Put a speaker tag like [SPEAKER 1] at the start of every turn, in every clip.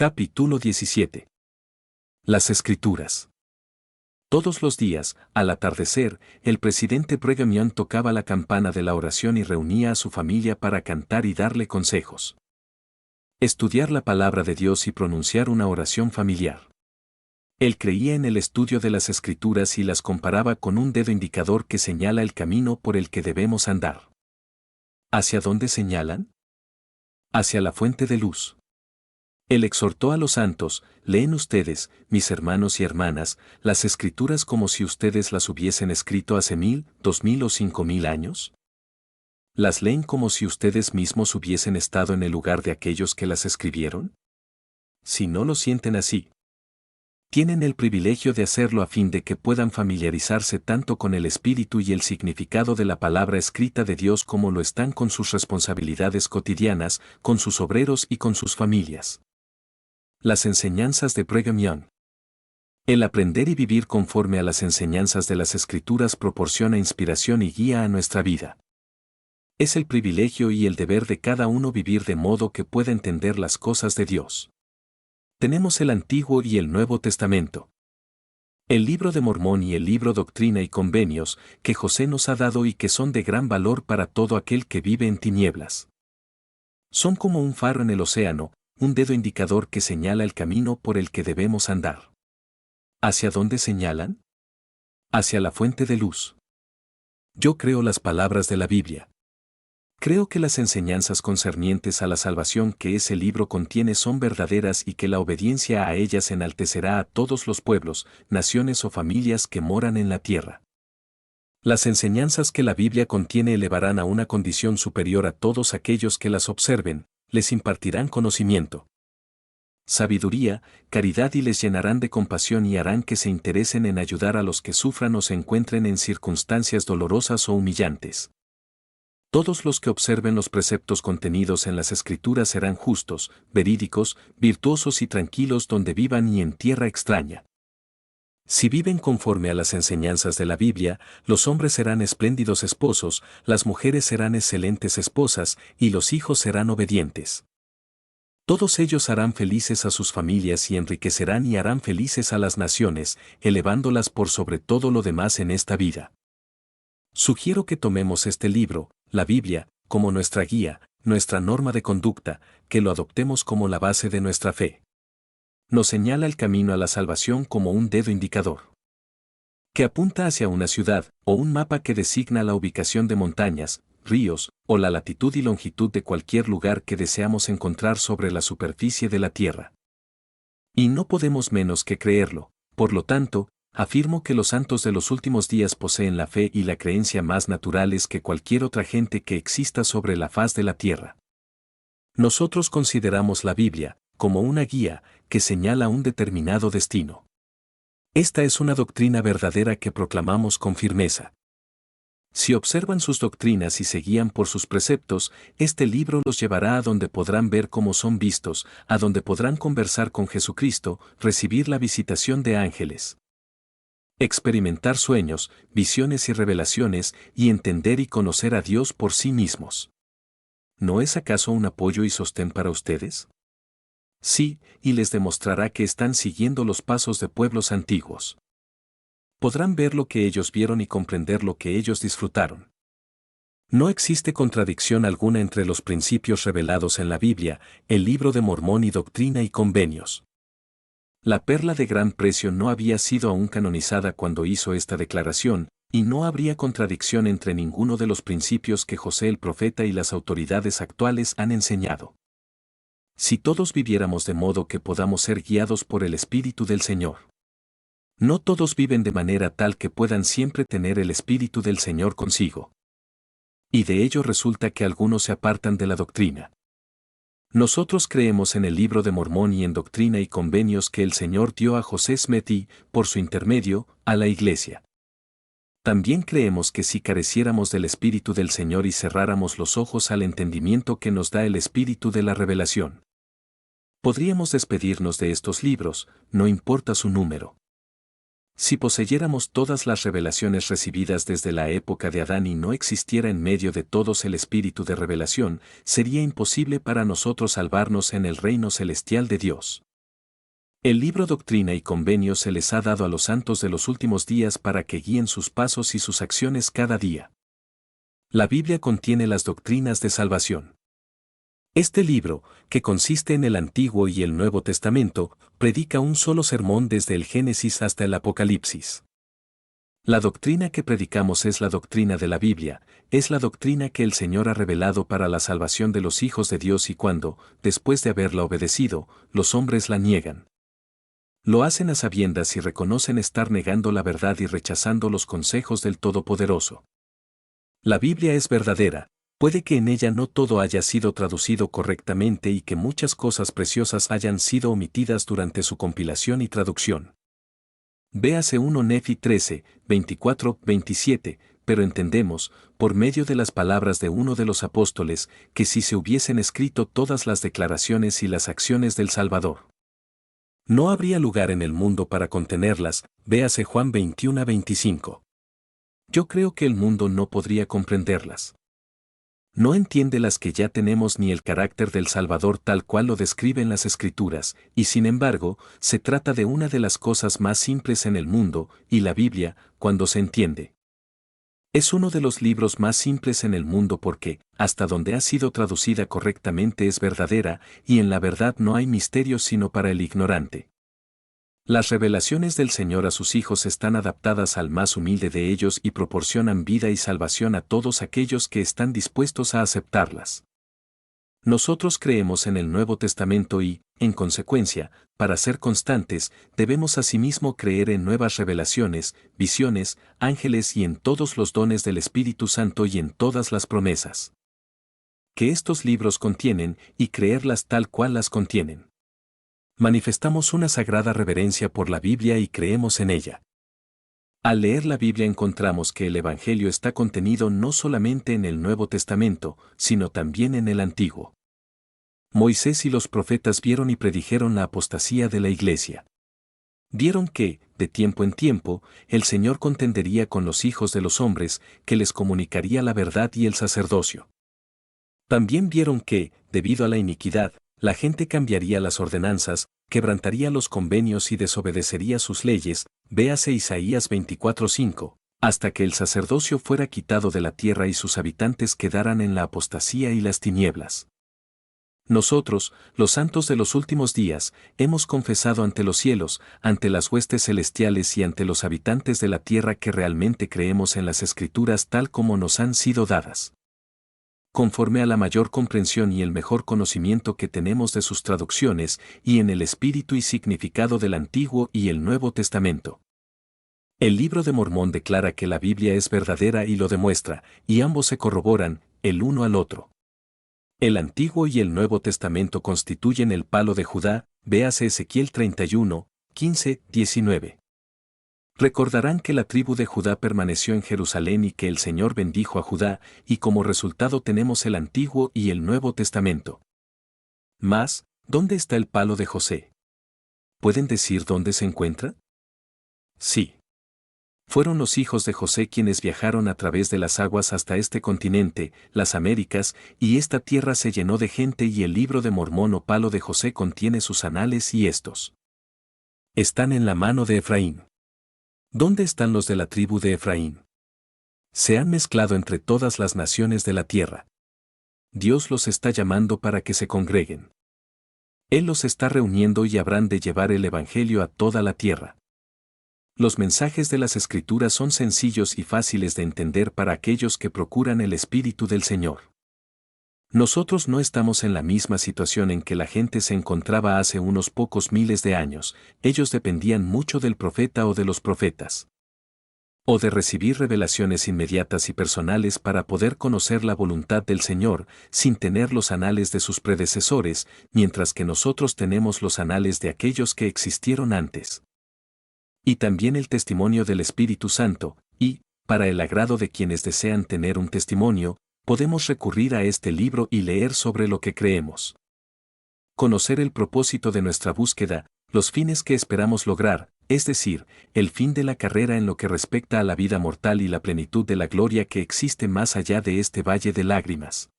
[SPEAKER 1] Capítulo 17. Las Escrituras. Todos los días, al atardecer, el presidente Brigham Young tocaba la campana de la oración y reunía a su familia para cantar y darle consejos. Estudiar la palabra de Dios y pronunciar una oración familiar. Él creía en el estudio de las Escrituras y las comparaba con un dedo indicador que señala el camino por el que debemos andar. ¿Hacia dónde señalan? Hacia la fuente de luz. Él exhortó a los santos: leen ustedes, mis hermanos y hermanas, las Escrituras como si ustedes las hubiesen escrito hace 1000, 2000 o 5000 años. ¿Las leen como si ustedes mismos hubiesen estado en el lugar de aquellos que las escribieron? Si no lo sienten así, tienen el privilegio de hacerlo a fin de que puedan familiarizarse tanto con el espíritu y el significado de la palabra escrita de Dios como lo están con sus responsabilidades cotidianas, con sus obreros y con sus familias. Las enseñanzas de Brigham Young. El aprender y vivir conforme a las enseñanzas de las Escrituras proporciona inspiración y guía a nuestra vida. Es el privilegio y el deber de cada uno vivir de modo que pueda entender las cosas de Dios. Tenemos el Antiguo y el Nuevo Testamento. El Libro de Mormón y el libro Doctrina y Convenios, que José nos ha dado y que son de gran valor para todo aquel que vive en tinieblas. Son como un faro en el océano, un dedo indicador que señala el camino por el que debemos andar. ¿Hacia dónde señalan? Hacia la fuente de luz. Yo creo las palabras de la Biblia. Creo que las enseñanzas concernientes a la salvación que ese libro contiene son verdaderas y que la obediencia a ellas enaltecerá a todos los pueblos, naciones o familias que moran en la tierra. Las enseñanzas que la Biblia contiene elevarán a una condición superior a todos aquellos que las observen, les impartirán conocimiento, sabiduría, caridad y les llenarán de compasión y harán que se interesen en ayudar a los que sufran o se encuentren en circunstancias dolorosas o humillantes. Todos los que observen los preceptos contenidos en las Escrituras serán justos, verídicos, virtuosos y tranquilos donde vivan y en tierra extraña. Si viven conforme a las enseñanzas de la Biblia, los hombres serán espléndidos esposos, las mujeres serán excelentes esposas, y los hijos serán obedientes. Todos ellos harán felices a sus familias y enriquecerán y harán felices a las naciones, elevándolas por sobre todo lo demás en esta vida. Sugiero que tomemos este libro, la Biblia, como nuestra guía, nuestra norma de conducta, que lo adoptemos como la base de nuestra fe. Nos señala el camino a la salvación como un dedo indicador que apunta hacia una ciudad, o un mapa que designa la ubicación de montañas, ríos, o la latitud y longitud de cualquier lugar que deseamos encontrar sobre la superficie de la tierra. Y no podemos menos que creerlo, por lo tanto, afirmo que los santos de los últimos días poseen la fe y la creencia más naturales que cualquier otra gente que exista sobre la faz de la tierra. Nosotros consideramos la Biblia como una guía que señala un determinado destino. Esta es una doctrina verdadera que proclamamos con firmeza. Si observan sus doctrinas y se guían por sus preceptos, este libro los llevará a donde podrán ver cómo son vistos, a donde podrán conversar con Jesucristo, recibir la visitación de ángeles, experimentar sueños, visiones y revelaciones, y entender y conocer a Dios por sí mismos. ¿No es acaso un apoyo y sostén para ustedes? Sí, y les demostrará que están siguiendo los pasos de pueblos antiguos. Podrán ver lo que ellos vieron y comprender lo que ellos disfrutaron. No existe contradicción alguna entre los principios revelados en la Biblia, el Libro de Mormón y Doctrina y Convenios. La perla de gran precio no había sido aún canonizada cuando hizo esta declaración, y no habría contradicción entre ninguno de los principios que José el profeta y las autoridades actuales han enseñado. Si todos viviéramos de modo que podamos ser guiados por el Espíritu del Señor. No todos viven de manera tal que puedan siempre tener el Espíritu del Señor consigo. Y de ello resulta que algunos se apartan de la doctrina. Nosotros creemos en el Libro de Mormón y en Doctrina y Convenios que el Señor dio a José Smith y, por su intermedio, a la Iglesia. También creemos que si careciéramos del Espíritu del Señor y cerráramos los ojos al entendimiento que nos da el Espíritu de la revelación, podríamos despedirnos de estos libros, no importa su número. Si poseyéramos todas las revelaciones recibidas desde la época de Adán y no existiera en medio de todos el espíritu de revelación, sería imposible para nosotros salvarnos en el reino celestial de Dios. El libro Doctrina y Convenio se les ha dado a los santos de los últimos días para que guíen sus pasos y sus acciones cada día. La Biblia contiene las doctrinas de salvación. Este libro, que consiste en el Antiguo y el Nuevo Testamento, predica un solo sermón desde el Génesis hasta el Apocalipsis. La doctrina que predicamos es la doctrina de la Biblia, es la doctrina que el Señor ha revelado para la salvación de los hijos de Dios y cuando, después de haberla obedecido, los hombres la niegan. Lo hacen a sabiendas y reconocen estar negando la verdad y rechazando los consejos del Todopoderoso. La Biblia es verdadera. Puede que en ella no todo haya sido traducido correctamente y que muchas cosas preciosas hayan sido omitidas durante su compilación y traducción. Véase 1 Nefi 13, 24, 27, pero entendemos, por medio de las palabras de uno de los apóstoles, que si se hubiesen escrito todas las declaraciones y las acciones del Salvador, no habría lugar en el mundo para contenerlas, véase Juan 21 a 25. Yo creo que el mundo no podría comprenderlas. No entiende las que ya tenemos ni el carácter del Salvador tal cual lo describen las Escrituras, y sin embargo, se trata de una de las cosas más simples en el mundo, y la Biblia, cuando se entiende. Es uno de los libros más simples en el mundo porque, hasta donde ha sido traducida correctamente es verdadera, y en la verdad no hay misterios sino para el ignorante. Las revelaciones del Señor a sus hijos están adaptadas al más humilde de ellos y proporcionan vida y salvación a todos aquellos que están dispuestos a aceptarlas. Nosotros creemos en el Nuevo Testamento y, en consecuencia, para ser constantes, debemos asimismo creer en nuevas revelaciones, visiones, ángeles y en todos los dones del Espíritu Santo y en todas las promesas que estos libros contienen y creerlas tal cual las contienen. Manifestamos una sagrada reverencia por la Biblia y creemos en ella. Al leer la Biblia encontramos que el Evangelio está contenido no solamente en el Nuevo Testamento, sino también en el Antiguo. Moisés y los profetas vieron y predijeron la apostasía de la Iglesia. Vieron que, de tiempo en tiempo, el Señor contendería con los hijos de los hombres, que les comunicaría la verdad y el sacerdocio. También vieron que, debido a la iniquidad, la gente cambiaría las ordenanzas, quebrantaría los convenios y desobedecería sus leyes, véase Isaías 24:5, hasta que el sacerdocio fuera quitado de la tierra y sus habitantes quedaran en la apostasía y las tinieblas. Nosotros, los santos de los últimos días, hemos confesado ante los cielos, ante las huestes celestiales y ante los habitantes de la tierra que realmente creemos en las Escrituras tal como nos han sido dadas. Conforme a la mayor comprensión y el mejor conocimiento que tenemos de sus traducciones, y en el espíritu y significado del Antiguo y el Nuevo Testamento. El Libro de Mormón declara que la Biblia es verdadera y lo demuestra, y ambos se corroboran, el uno al otro. El Antiguo y el Nuevo Testamento constituyen el palo de Judá, véase Ezequiel 31, 15, 19. Recordarán que la tribu de Judá permaneció en Jerusalén y que el Señor bendijo a Judá, y como resultado tenemos el Antiguo y el Nuevo Testamento. Mas, ¿dónde está el palo de José? ¿Pueden decir dónde se encuentra? Sí. Fueron los hijos de José quienes viajaron a través de las aguas hasta este continente, las Américas, y esta tierra se llenó de gente y el libro de Mormón o palo de José contiene sus anales y estos están en la mano de Efraín. ¿Dónde están los de la tribu de Efraín? Se han mezclado entre todas las naciones de la tierra. Dios los está llamando para que se congreguen. Él los está reuniendo y habrán de llevar el Evangelio a toda la tierra. Los mensajes de las Escrituras son sencillos y fáciles de entender para aquellos que procuran el Espíritu del Señor. Nosotros no estamos en la misma situación en que la gente se encontraba hace unos pocos miles de años, ellos dependían mucho del profeta o de los profetas. O de recibir revelaciones inmediatas y personales para poder conocer la voluntad del Señor, sin tener los anales de sus predecesores, mientras que nosotros tenemos los anales de aquellos que existieron antes. Y también el testimonio del Espíritu Santo, y, para el agrado de quienes desean tener un testimonio, podemos recurrir a este libro y leer sobre lo que creemos. Conocer el propósito de nuestra búsqueda, los fines que esperamos lograr, es decir, el fin de la carrera en lo que respecta a la vida mortal y la plenitud de la gloria que existe más allá de este valle de lágrimas.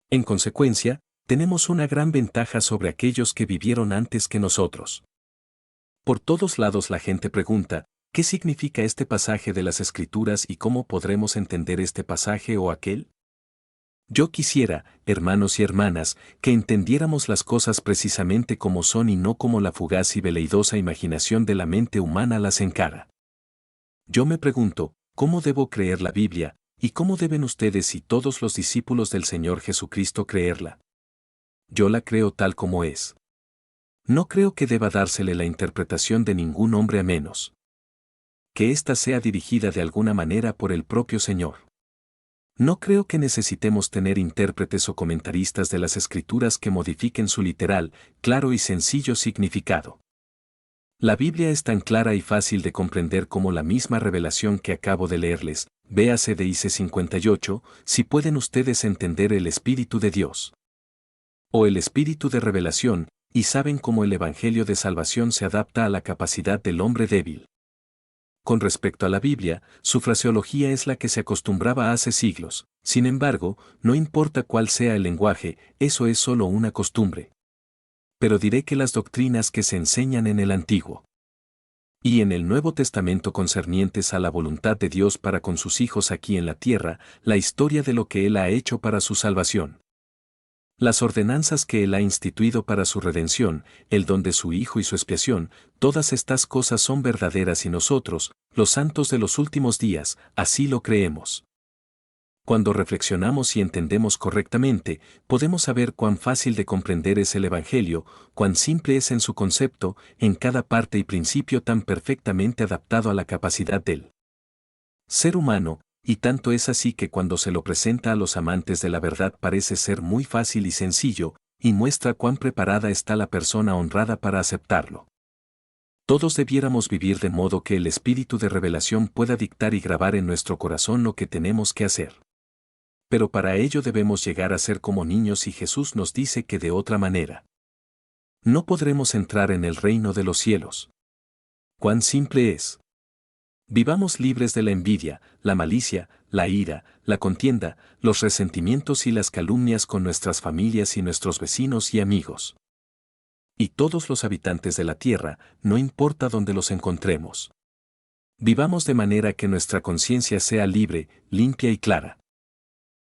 [SPEAKER 1] En consecuencia, tenemos una gran ventaja sobre aquellos que vivieron antes que nosotros. Por todos lados la gente pregunta, ¿qué significa este pasaje de las Escrituras y cómo podremos entender este pasaje o aquel? Yo quisiera, hermanos y hermanas, que entendiéramos las cosas precisamente como son y no como la fugaz y veleidosa imaginación de la mente humana las encara. Yo me pregunto, ¿cómo debo creer la Biblia, y cómo deben ustedes y todos los discípulos del Señor Jesucristo creerla? Yo la creo tal como es. No creo que deba dársele la interpretación de ningún hombre a menos que ésta sea dirigida de alguna manera por el propio Señor. No creo que necesitemos tener intérpretes o comentaristas de las Escrituras que modifiquen su literal, claro y sencillo significado. La Biblia es tan clara y fácil de comprender como la misma revelación que acabo de leerles, véase de IC 58, si pueden ustedes entender el Espíritu de Dios. O el Espíritu de revelación, y saben cómo el Evangelio de salvación se adapta a la capacidad del hombre débil. Con respecto a la Biblia, su fraseología es la que se acostumbraba hace siglos. Sin embargo, no importa cuál sea el lenguaje, eso es solo una costumbre. Pero diré que las doctrinas que se enseñan en el Antiguo y en el Nuevo Testamento concernientes a la voluntad de Dios para con sus hijos aquí en la tierra, la historia de lo que Él ha hecho para su salvación, las ordenanzas que Él ha instituido para su redención, el don de su Hijo y su expiación, todas estas cosas son verdaderas y nosotros, los santos de los últimos días, así lo creemos. Cuando reflexionamos y entendemos correctamente, podemos saber cuán fácil de comprender es el Evangelio, cuán simple es en su concepto, en cada parte y principio tan perfectamente adaptado a la capacidad del ser humano, y tanto es así que cuando se lo presenta a los amantes de la verdad parece ser muy fácil y sencillo, y muestra cuán preparada está la persona honrada para aceptarlo. Todos debiéramos vivir de modo que el espíritu de revelación pueda dictar y grabar en nuestro corazón lo que tenemos que hacer. Pero para ello debemos llegar a ser como niños y Jesús nos dice que de otra manera no podremos entrar en el reino de los cielos. ¡Cuán simple es! Vivamos libres de la envidia, la malicia, la ira, la contienda, los resentimientos y las calumnias con nuestras familias y nuestros vecinos y amigos. Y todos los habitantes de la tierra, no importa dónde los encontremos. Vivamos de manera que nuestra conciencia sea libre, limpia y clara.